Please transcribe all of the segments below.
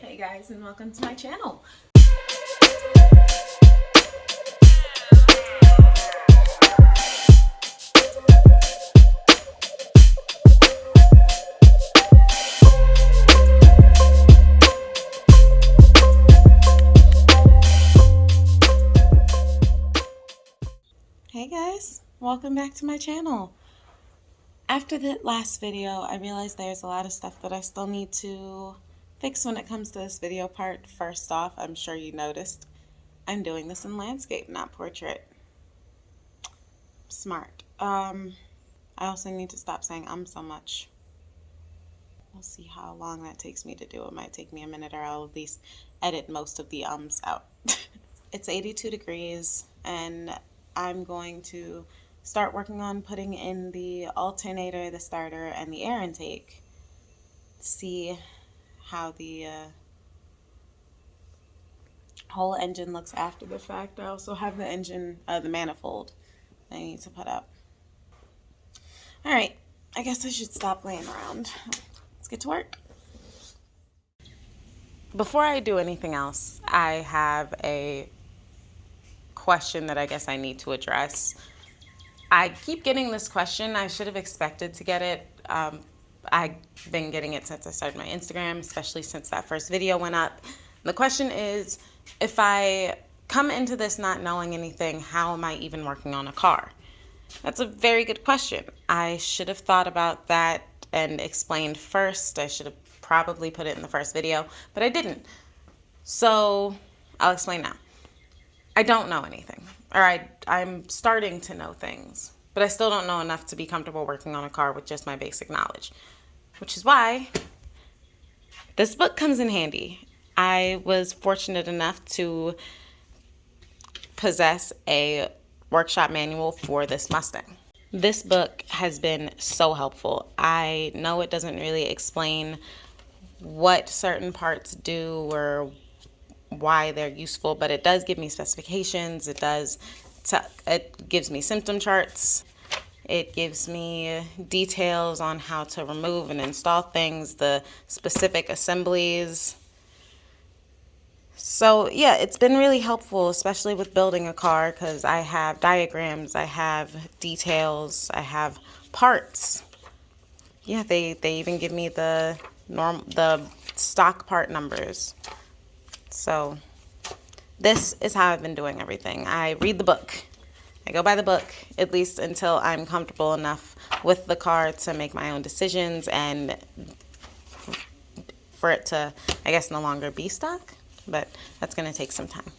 Hey guys, and welcome to my channel. Hey guys, welcome back to my channel. After the last video, I realized there's a lot of stuff that I still need to fix when it comes to this video part. First off, I'm sure you noticed, I'm doing this in landscape, not portrait. Smart. I also need to stop saying so much. We'll see how long that takes me to do. It might take me a minute, or I'll at least edit most of the ums out. It's 82 degrees, and I'm going to start working on putting in the alternator, the starter, and the air intake. See how the whole engine looks after the fact. I also have the engine, the manifold I need to put up. All right, I guess I should stop laying around. Let's get to work. Before I do anything else, I have a question that I guess I need to address. I keep getting this question. I should have expected to get it. I've been getting it since I started my Instagram, especially since that first video went up. The question is, if I come into this not knowing anything, how am I even working on a car? That's a very good question. I should have thought about that and explained first. I should have probably put it in the first video, but I didn't. So I'll explain now. I don't know anything, or I'm starting to know things, but I still don't know enough to be comfortable working on a car with just my basic knowledge, which is why this book comes in handy. I was fortunate enough to possess a workshop manual for this Mustang. This book has been so helpful. I know it doesn't really explain what certain parts do or why they're useful, but it does give me specifications. It gives me symptom charts. It gives me details on how to remove and install things, the specific assemblies. So yeah, it's been really helpful, especially with building a car, because I have diagrams, I have details, I have parts. Yeah, they even give me the stock part numbers. So this is how I've been doing everything. I read the book. I go by the book, at least until I'm comfortable enough with the car to make my own decisions and for it to, I guess, no longer be stock. But that's going to take some time.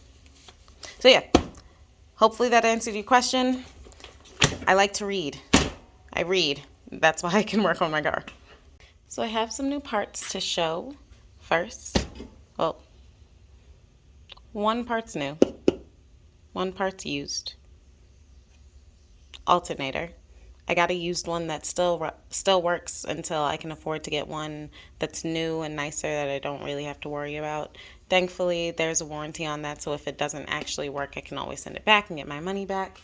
So yeah, hopefully that answered your question. I like to read. I read. That's why I can work on my car. So I have some new parts to show first. Well, one part's new. One part's used. Alternator. I got a used one that still works until I can afford to get one that's new and nicer that I don't really have to worry about. Thankfully, there's a warranty on that, so if it doesn't actually work, I can always send it back and get my money back.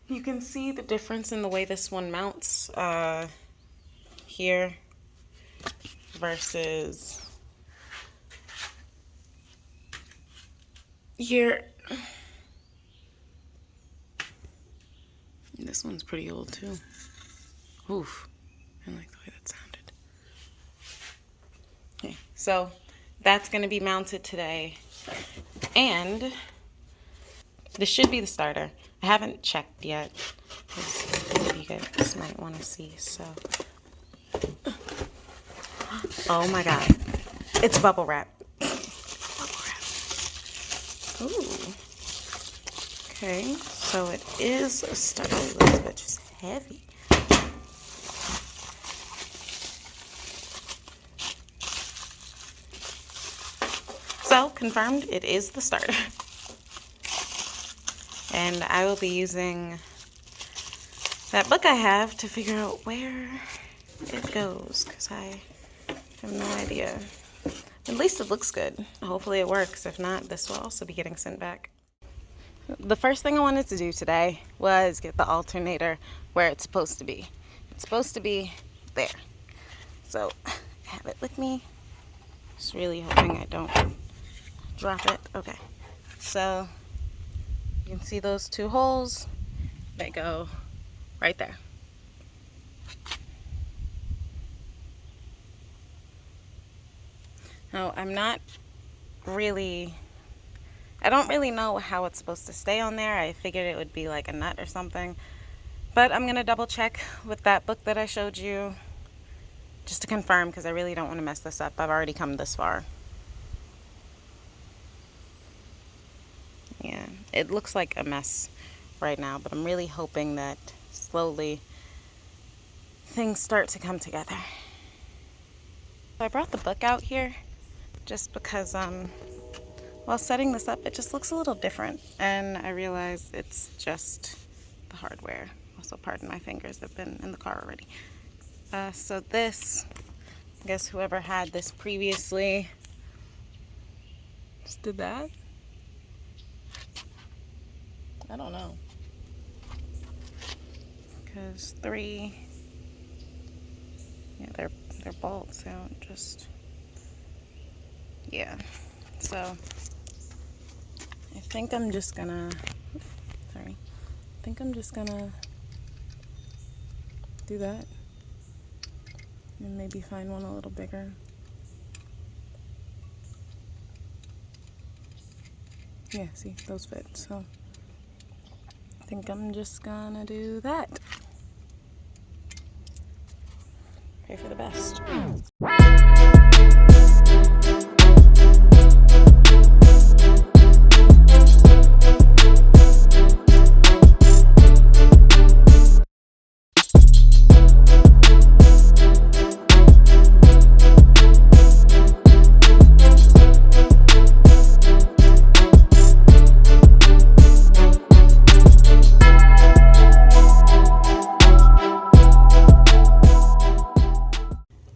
You can see the difference in the way this one mounts here versus here. This one's pretty old too. Oof, I like the way that sounded. Okay, so that's going to be mounted today, and this should be the starter. I haven't checked yet, because you guys might want to see. So, oh my God, it's bubble wrap. Bubble wrap. Ooh. Okay, so it is a starter. Oh, this bitch is heavy. So, confirmed, it is the starter. And I will be using that book I have to figure out where it goes, because I have no idea. At least it looks good. Hopefully it works. If not, this will also be getting sent back. The first thing I wanted to do today was get the alternator where it's supposed to be. It's supposed to be there. So I have it with me. Just really hoping I don't drop it. Okay, so you can see those two holes. They go right there. Now, I don't really know how it's supposed to stay on there. I figured it would be like a nut or something. But I'm going to double check with that book that I showed you just to confirm, because I really don't want to mess this up. I've already come this far. Yeah, it looks like a mess right now, but I'm really hoping that slowly things start to come together. I brought the book out here just because while setting this up, it just looks a little different, and I realize it's just the hardware. Also, pardon my fingers, they've been in the car already. So this, I guess whoever had this previously just did that. I don't know, because they're bolts. They don't just, yeah. So I think I'm just gonna do that and maybe find one a little bigger. Yeah, see, those fit. So I think I'm just gonna do that. Pray for the best.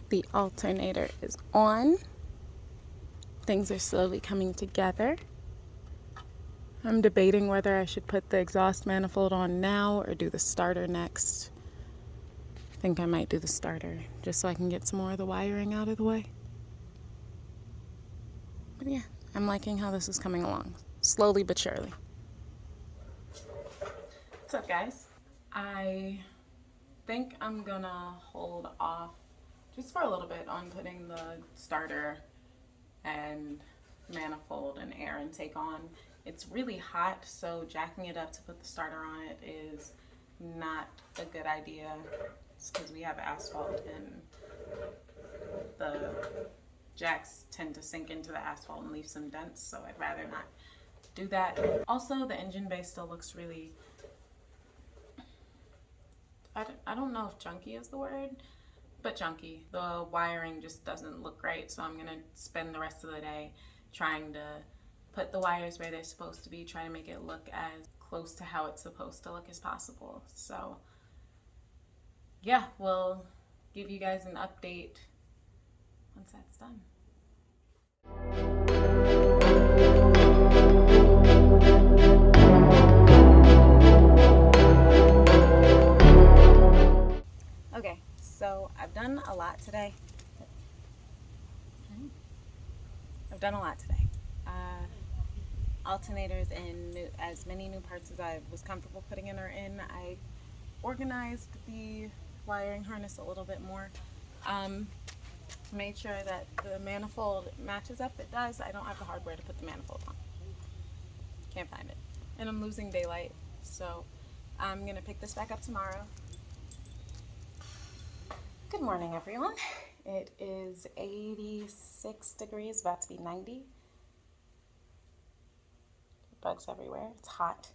The alternator is on. Things are slowly coming together. I'm debating whether I should put the exhaust manifold on now or do the starter next. I think I might do the starter just so I can get some more of the wiring out of the way. But yeah, I'm liking how this is coming along, slowly but surely. What's up, guys? I think I'm gonna hold off just for a little bit on putting the starter and manifold and air intake on. It's really hot, so jacking it up to put the starter on it is not a good idea. It's because we have asphalt and the jacks tend to sink into the asphalt and leave some dents, so I'd rather not do that. Also, the engine bay still looks really, I don't know if junky is the word, but junky. The wiring just doesn't look great, so I'm gonna spend the rest of the day trying to put the wires where they're supposed to be, trying to make it look as close to how it's supposed to look as possible. So yeah, we'll give you guys an update once that's done. Okay, so I've done a lot today. Alternators and as many new parts as I was comfortable putting in are in. I organized the wiring harness a little bit more. Made sure that the manifold matches up. It does. I don't have the hardware to put the manifold on. Can't find it. And I'm losing daylight, so I'm gonna pick this back up tomorrow. Good morning, everyone. It is 86 degrees, about to be 90. Bugs everywhere. It's hot.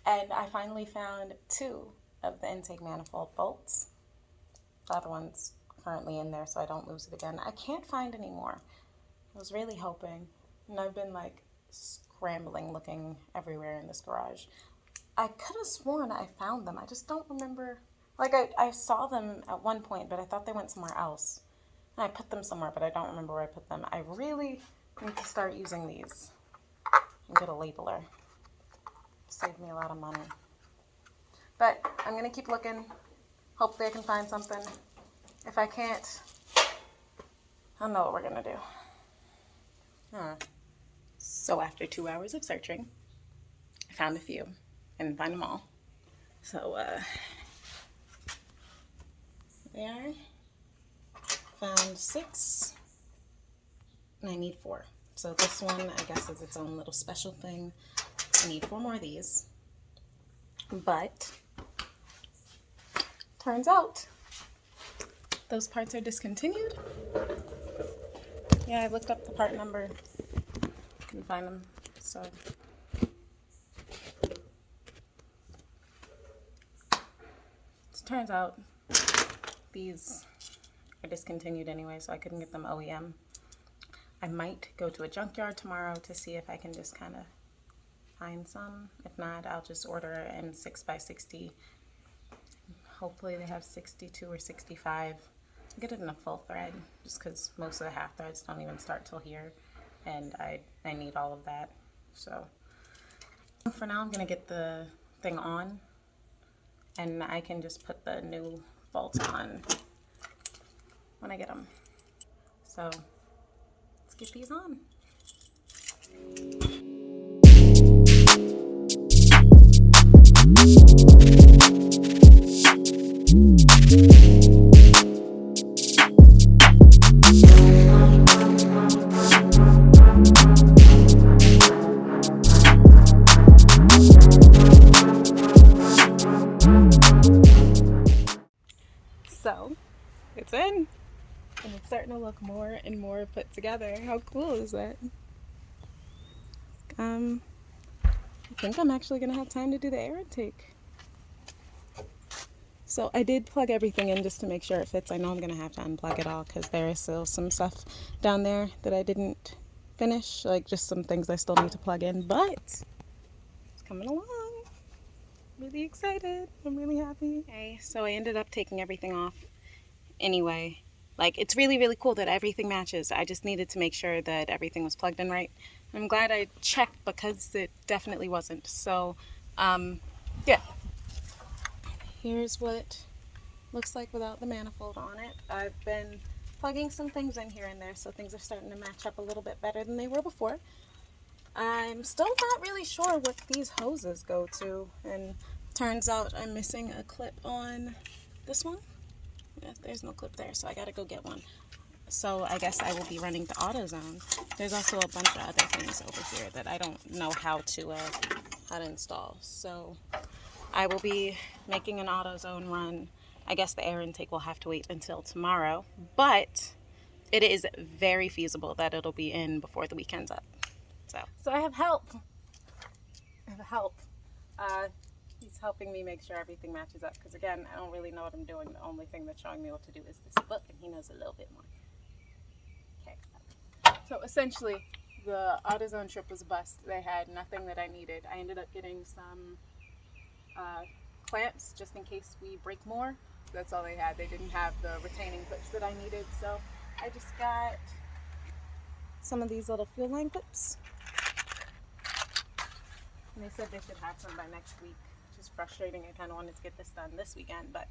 And I finally found 2 of the intake manifold bolts. The other one's currently in there, so I don't lose it again. I can't find any more. I was really hoping, and I've been like scrambling, looking everywhere in this garage. I could have sworn I found them. I just don't remember. Like I saw them at one point, but I thought they went somewhere else. And I put them somewhere, but I don't remember where I put them. I really need to start using these and get a labeler. Save me a lot of money. But I'm gonna keep looking. Hopefully I can find something. If I can't, I'll know what we're gonna do. Huh. So after 2 hours of searching, I found a few. I didn't find them all. So there. Found 6. And I need 4. So this one, I guess, is its own little special thing. I need 4 more of these. But turns out those parts are discontinued. Yeah, I looked up the part number. Couldn't find them. So it turns out these are discontinued anyway, so I couldn't get them OEM. I might go to a junkyard tomorrow to see if I can just kind of find some. If not, I'll just order in 6x60. Hopefully they have 62 or 65. I'll get it in a full thread, just because most of the half threads don't even start till here, and I need all of that. So for now, I'm gonna get the thing on, and I can just put the new bolts on when I get them. So let's get these on. So it's in, and it's starting to look more and more put together. How cool is that? I think I'm actually gonna have time to do the air intake. So I did plug everything in just to make sure it fits. I know I'm gonna have to unplug it all because there is still some stuff down there that I didn't finish, like just some things I still need to plug in, but it's coming along. Really excited. I'm really happy. Okay, so I ended up taking everything off anyway. Like, it's really, really cool that everything matches. I just needed to make sure that everything was plugged in right. I'm glad I checked because it definitely wasn't. So, yeah. Here's what looks like without the manifold on it. I've been plugging some things in here and there, so things are starting to match up a little bit better than they were before. I'm still not really sure what these hoses go to, and turns out I'm missing a clip on this one. Yeah, there's no clip there, so I gotta go get one. So I guess I will be running the AutoZone. There's also a bunch of other things over here that I don't know how to install. So I will be making an AutoZone run. I guess the air intake will have to wait until tomorrow, but it is very feasible that it'll be in before the weekend's up. So I have help. He's helping me make sure everything matches up, because again, I don't really know what I'm doing. The only thing that's showing me what to do is this book, and he knows a little bit more. Okay. So essentially, the AutoZone trip was a bust. They had nothing that I needed. I ended up getting some clamps just in case we break more. That's all they had. They didn't have the retaining clips that I needed, so I just got some of these little fuel line clips. And they said they should have some by next week, which is frustrating. I kind of wanted to get this done this weekend, but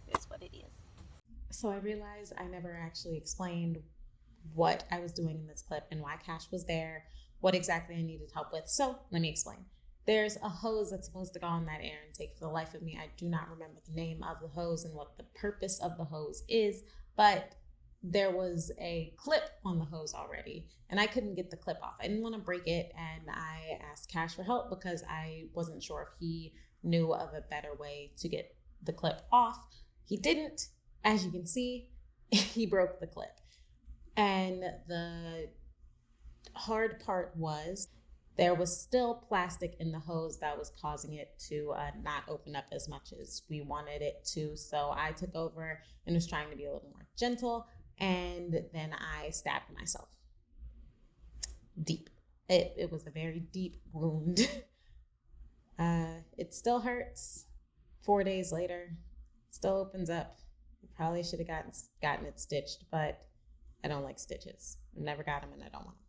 it's what it is. So I realized I never actually explained what I was doing in this clip and why Cash was there, what exactly I needed help with. So let me explain. There's a hose that's supposed to go on that air intake. For the life of me, I do not remember the name of the hose and what the purpose of the hose is, but there was a clip on the hose already, and I couldn't get the clip off. I didn't want to break it, and I asked Cash for help because I wasn't sure if he knew of a better way to get the clip off. He didn't. As you can see, he broke the clip. And the hard part was there was still plastic in the hose that was causing it to not open up as much as we wanted it to. So I took over and was trying to be a little more gentle. And then I stabbed myself deep. It was a very deep wound. It still hurts 4 days later. Still opens up. I probably should have gotten it stitched, but I don't like stitches. I've never got them and I don't want them.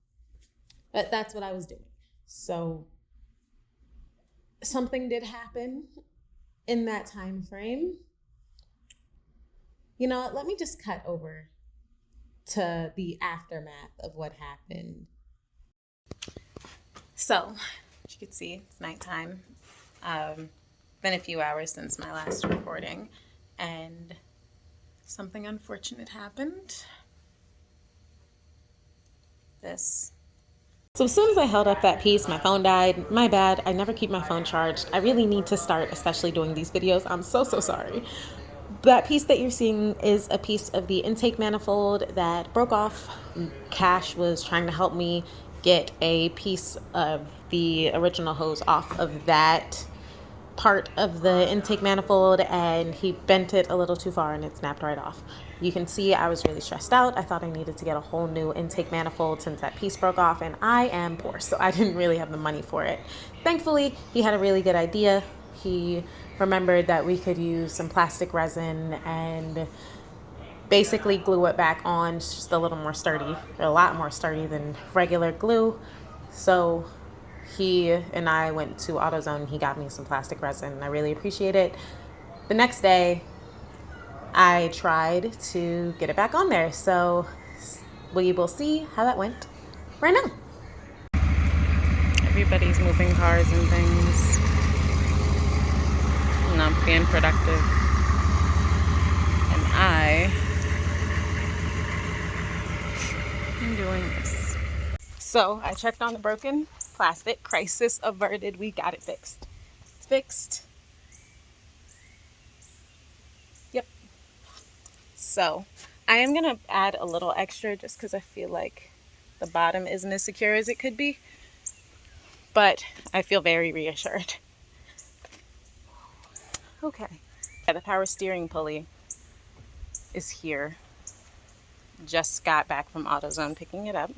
But that's what I was doing. So something did happen in that time frame. You know what? Let me just cut over to the aftermath of what happened So, as you can see, it's nighttime. Been a few hours since my last recording, and something unfortunate happened. This. So as soon as I held up that piece, my phone died. My bad. I never keep my phone charged. I really need to start, especially doing these videos. I'm so sorry. That piece that you're seeing is a piece of the intake manifold that broke off. Cash was trying to help me get a piece of the original hose off of that part of the intake manifold, and he bent it a little too far and it snapped right off. You can see I was really stressed out. I thought I needed to get a whole new intake manifold since that piece broke off, and I am poor, so I didn't really have the money for it. Thankfully, he had a really good idea. He remembered that we could use some plastic resin and basically glue it back on. It's just a little more sturdy, a lot more sturdy than regular glue. So he and I went to AutoZone. He got me some plastic resin, and I really appreciate it. The next day, I tried to get it back on there. So we will see how that went right now. Everybody's moving cars and things. And I'm being productive. And I am doing this. So I checked on the broken plastic. Crisis averted. We got it fixed. It's fixed. Yep. So I am going to add a little extra just because I feel like the bottom isn't as secure as it could be. But I feel very reassured. Okay. Yeah, the power steering pulley is here. Just got back from AutoZone picking it up.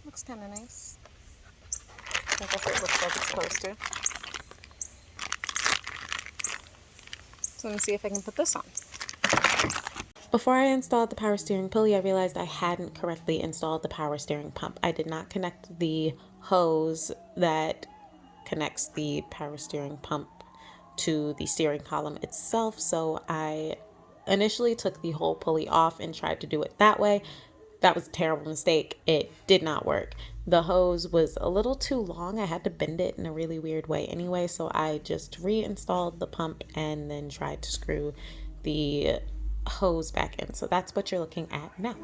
Looks kind of nice. I guess it looks like it's supposed to. So let me see if I can put this on. Before I installed the power steering pulley, I realized I hadn't correctly installed the power steering pump. I did not connect the hose that connects the power steering pump to the steering column itself, so I initially took the whole pulley off and tried to do it that way. That was a terrible mistake. It did not work. The hose was a little too long. I had to bend it in a really weird way anyway, so I just reinstalled the pump and then tried to screw the hose back in. So that's what you're looking at now.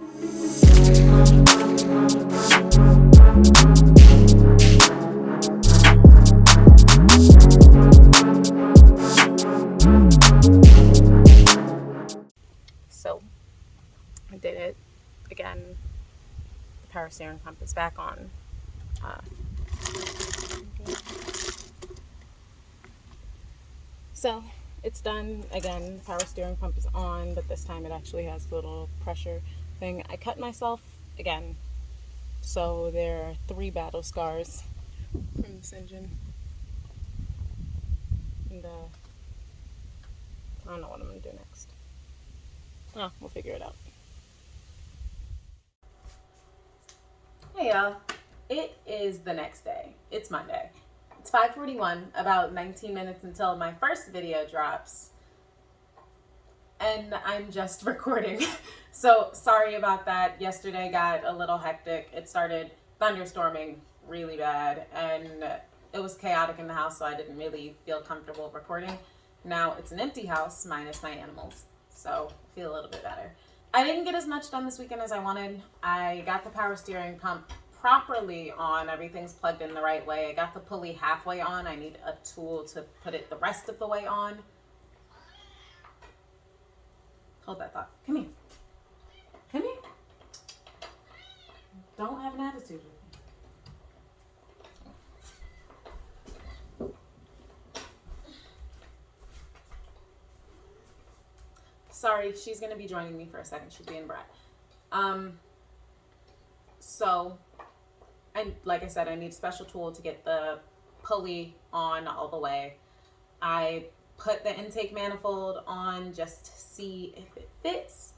So I did it again. The power steering pump is back on. So it's done. Again, the power steering pump is on, but this time it actually has a little pressure thing. I cut myself again, so there are 3 battle scars from this engine. And I don't know what I'm gonna do next. Oh, we'll figure it out. Hey y'all, it is the next day. It's Monday. It's 5:41, about 19 minutes until my first video drops. And I'm just recording. So sorry about that. Yesterday got a little hectic. It started thunderstorming really bad, and it was chaotic in the house, so I didn't really feel comfortable recording. Now it's an empty house minus my animals, so I feel a little bit better. I didn't get as much done this weekend as I wanted. I got the power steering pump properly on. Everything's plugged in the right way. I got the pulley halfway on. I need a tool to put it the rest of the way on. Hold that thought. Come here. Come here. Don't have an attitude with me. Sorry, she's going to be joining me for a second. She's being brat. So, and like I said, I need a special tool to get the pulley on all the way. I put the intake manifold on just to see if it fits,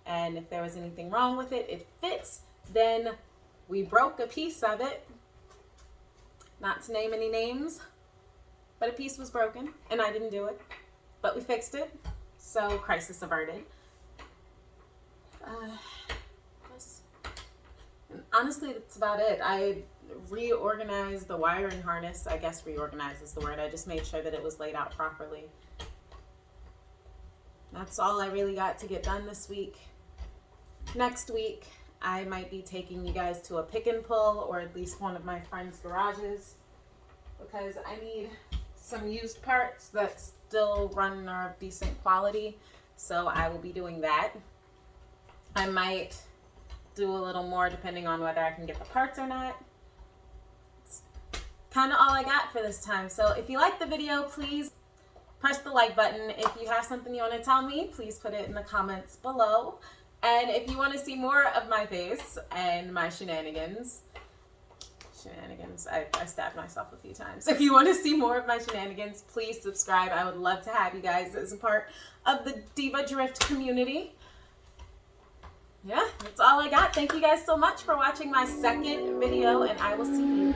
and if there was anything wrong with it, it fits. Then we broke a piece of it, not to name any names, but a piece was broken, and I didn't do it, but we fixed it. So crisis averted. honestly, that's about it. I reorganized the wiring harness. I guess reorganized is the word. I just made sure that it was laid out properly. That's all I really got to get done this week. Next week, I might be taking you guys to a pick and pull, or at least one of my friends' garages, because I need some used parts that still run are of decent quality. So I will be doing that. I might do a little more depending on whether I can get the parts or not. It's kind of all I got for this time. So if you like the video, please press the like button. If you have something you want to tell me, please put it in the comments below. And if you want to see more of my face and my shenanigans, I stabbed myself a few times. If you want to see more of my shenanigans, please subscribe. I would love to have you guys as a part of the Diva Drift community. Yeah, that's all I got. Thank you guys so much for watching my second video, and I will see you